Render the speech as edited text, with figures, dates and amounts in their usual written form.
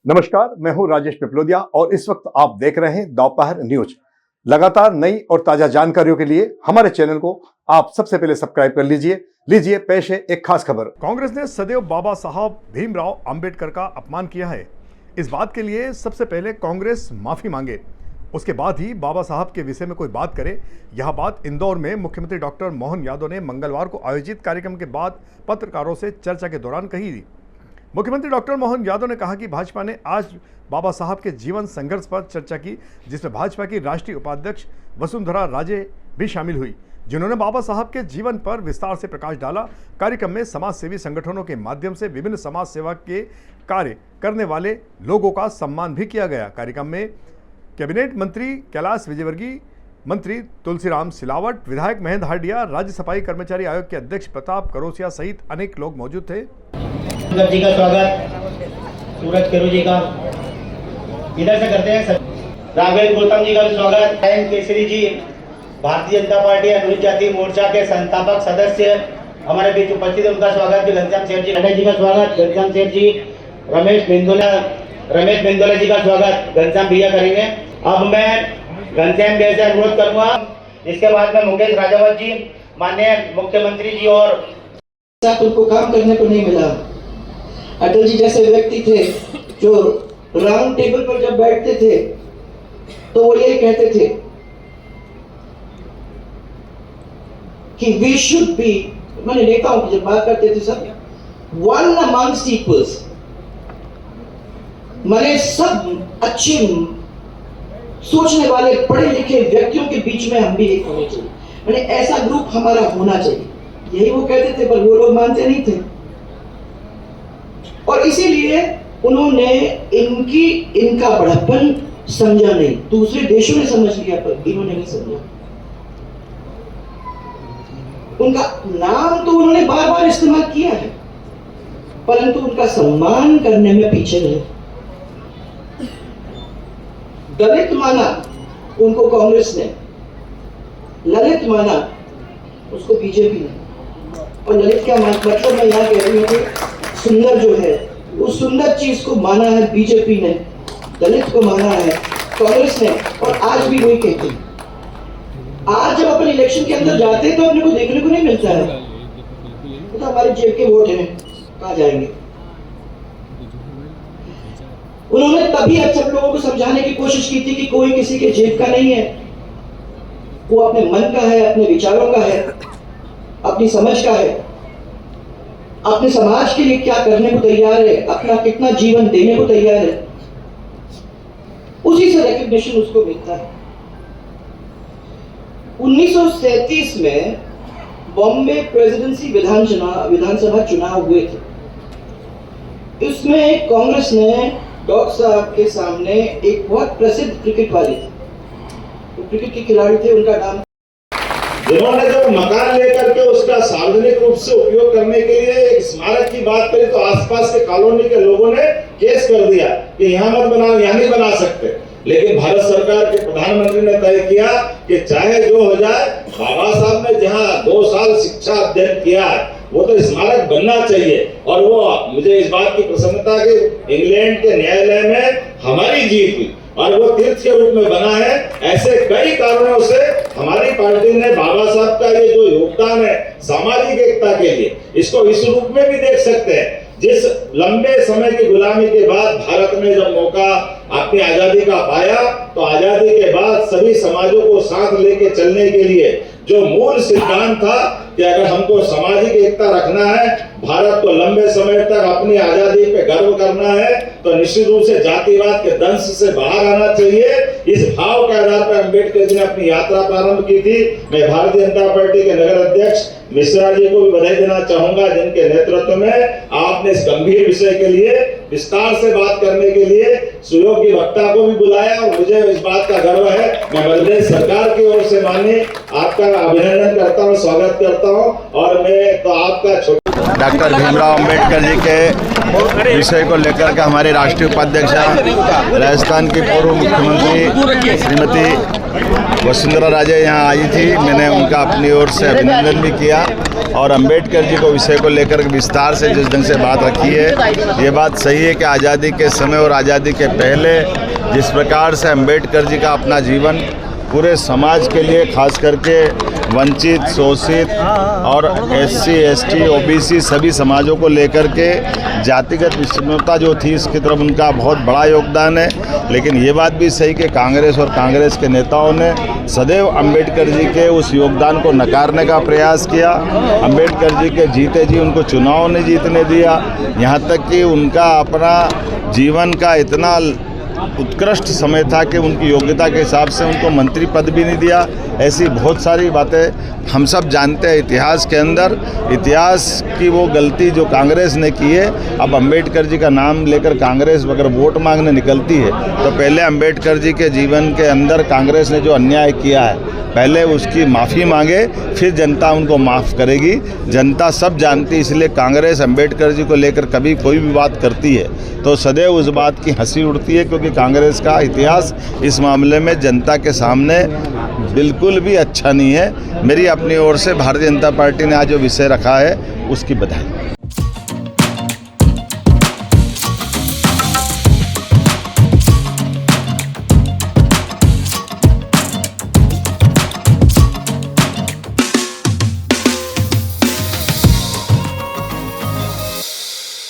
नमस्कार, मैं हूं राजेश पिपलोदिया और इस वक्त आप देख रहे हैं दोपहर न्यूज। लगातार नई और ताजा जानकारियों के लिए हमारे चैनल को आप सबसे पहले सब्सक्राइब कर लीजिए पेश है एक खास खबर। कांग्रेस ने सदैव बाबा साहब भीमराव अंबेडकर का अपमान किया है। इस बात के लिए सबसे पहले कांग्रेस माफी मांगे, उसके बाद ही बाबा साहब के विषय में कोई बात करे। यह बात इंदौर में मुख्यमंत्री डॉक्टर मोहन यादव ने मंगलवार को आयोजित कार्यक्रम के बाद पत्रकारों से चर्चा के दौरान कही थी। मुख्यमंत्री डॉक्टर मोहन यादव ने कहा कि भाजपा ने आज बाबा साहब के जीवन संघर्ष पर चर्चा की, जिसमें भाजपा की राष्ट्रीय उपाध्यक्ष वसुंधरा राजे भी शामिल हुई, जिन्होंने बाबा साहब के जीवन पर विस्तार से प्रकाश डाला। कार्यक्रम में समाज सेवी संगठनों के माध्यम से विभिन्न समाज सेवा के कार्य करने वाले लोगों का सम्मान भी किया गया। कार्यक्रम में कैबिनेट मंत्री कैलाश विजयवर्गीय, मंत्री तुलसीराम सिलावट, विधायक महेंद्र हार्डिया, राज्य सफाई कर्मचारी आयोग के अध्यक्ष प्रताप करोसिया सहित अनेक लोग मौजूद थे। जी का स्वागत, सूरज केरू जी का इधर से करते हैं। राघवेंद्र गौतम जी का भी स्वागत। एम केसरी जी, भारतीय जनता पार्टी अनुसूचित जाति मोर्चा के संस्थापक सदस्य हमारे बीच उपस्थित है, उनका स्वागत। घनश्याम सेठ जी का स्वागत, घनश्याम सेठ जी। रमेश बिंदोला जी का स्वागत, घनश्याम भैया करेंगे। अब मैं घनश्याम भैया से अनुरोध करूंगा, इसके बाद में मुकेश राजावत जी, माननीय मुख्यमंत्री जी और उनको काम करने को नहीं मिला। अटल जी जैसे व्यक्ति थे जो राउंड टेबल पर जब बैठते थे तो वो यही कहते थे कि वी शुड बी, मैंने नेताओं की जब बात करते थे सब वन अमंग्स्ट इक्वल्स, माने सब अच्छे सोचने वाले पढ़े लिखे व्यक्तियों के बीच में हम भी एक होने चाहिए, माने ऐसा ग्रुप हमारा होना चाहिए, यही वो कहते थे। पर वो लोग मानते नहीं थे और इसीलिए उन्होंने इनका बड़प्पन समझा नहीं। दूसरे देशों ने समझ लिया पर इन्होंने नहीं समझा। उनका नाम तो उन्होंने बार बार इस्तेमाल किया है, परंतु उनका सम्मान करने में पीछे नहीं। दलित माना उनको कांग्रेस ने, ललित माना उसको बीजेपी ने। और ललित क्या मतलब मैं यहाँ कह रही हूँ कि सुंदर जो है, उस सुंदर चीज को माना है बीजेपी ने, दलित को माना है कांग्रेस ने, और आज भी वही कहते हैं। आज जब अपन इलेक्शन के अंदर जाते हैं तो अपने को देखने को नहीं मिलता है, तो हमारे जेब के वोट हैं, कहाँ जाएंगे। उन्होंने तभी सब लोगों को समझाने की कोशिश की थी कि कोई किसी के जेब का नहीं है, वो अपने मन का है, अपने विचारों का है, अपनी समझ का है, अपने समाज के लिए क्या करने को तैयार है, अपना कितना जीवन देने को तैयार है, उसी से रिकॉग्निशन उसको मिलता है। 1937 में बॉम्बे प्रेसिडेंसी विधानसभा चुनाव हुए थे। इसमें कांग्रेस ने डॉक्टर साहब के सामने एक बहुत प्रसिद्ध क्रिकेट वाले थे, वो क्रिकेट के खिलाड़ी थे, उनका नाम, जिन्होंने जब मकान लेकर के उसका सार्वजनिक रूप से उपयोग करने के लिए एक स्मारक की बात करी तो आसपास के कॉलोनी के लोगों ने केस कर दिया कि यहाँ मत बनाओ, यहाँ नहीं बना सकते। लेकिन भारत सरकार के प्रधानमंत्री ने तय किया कि चाहे जो हो जाए, बाबा साहब ने जहाँ 2 साल शिक्षा अध्ययन किया है वो तो स्मारक बनना चाहिए। और वो मुझे इस बात की प्रसन्नता कि इंग्लैंड के न्यायालय में हमारी जीत हुई और वो तीर्थ के रूप में बना है। ऐसे कई कारणों से हमारी पार्टी ने बाबा साहब का ये जो योगदान है सामाजिक एकता के लिए, इसको इस रूप में भी देख सकते हैं। जिस लंबे समय की गुलामी के बाद भारत ने जब मौका अपनी आजादी का पाया, तो आजादी के बाद सभी समाजों को साथ लेके चलने के लिए जो मूल सिद्धांत था कि अगर हमको सामाजिक एकता रखना है, भारत को लंबे समय तक अपनी आजादी पे गर्व करना है, तो निश्चित रूप से जातिवाद के दंश से बाहर आना चाहिए। इस भाव के आधार पर अम्बेडकर जी ने अपनी यात्रा प्रारंभ की थी। मैं भारतीय जनता पार्टी के नगर अध्यक्ष मिश्रा जी को भी बधाई देना चाहूंगा, जिनके नेतृत्व में आपने इस गंभीर विषय के लिए विस्तार से बात करने के लिए सुयोग्य वक्ता को भी बुलाया। और मुझे इस बात का गर्व है, मैं मध्य प्रदेश सरकार की ओर से माननीय आपका अभिनंदन करता हूँ, स्वागत करता हूँ। और मैं तो आपका डॉक्टर भीमराव अंबेडकर जी के विषय को लेकर के हमारे राष्ट्रीय उपाध्यक्ष राजस्थान की पूर्व मुख्यमंत्री श्रीमती वसुंधरा राजे यहाँ आई थी, मैंने उनका अपनी ओर से अभिनंदन भी किया और अंबेडकर जी को विषय को लेकर विस्तार से जिस ढंग से बात रखी है, ये बात सही है कि आज़ादी के समय और आज़ादी के पहले जिस प्रकार से अंबेडकर जी का अपना जीवन पूरे समाज के लिए, खास करके वंचित, शोषित और SC, ST, OBC सभी समाजों को लेकर के जातिगत विषमता जो थी इसकी तरफ उनका बहुत बड़ा योगदान है। लेकिन ये बात भी सही कि कांग्रेस और कांग्रेस के नेताओं ने सदैव अंबेडकर जी के उस योगदान को नकारने का प्रयास किया। अंबेडकर जी के जीते जी उनको चुनाव नहीं जीतने दिया, यहाँ तक कि उनका अपना जीवन का इतना उत्कृष्ट समय था कि उनकी योग्यता के हिसाब से उनको मंत्री पद भी नहीं दिया। ऐसी बहुत सारी बातें हम सब जानते हैं। इतिहास के अंदर इतिहास की वो गलती जो कांग्रेस ने की है, अब अंबेडकर जी का नाम लेकर कांग्रेस अगर वोट मांगने निकलती है तो पहले अंबेडकर जी के जीवन के अंदर कांग्रेस ने जो अन्याय किया है पहले उसकी माफ़ी मांगे, फिर जनता उनको माफ़ करेगी। जनता सब जानती है, इसलिए कांग्रेस अंबेडकर जी को लेकर कभी कोई भी बात करती है तो सदैव उस बात की हंसी उड़ती है, क्योंकि कांग्रेस का इतिहास इस मामले में जनता के सामने बिल्कुल भी अच्छा नहीं है। मेरी अपनी ओर से भारतीय जनता पार्टी ने आज जो विषय रखा है उसकी बधाई।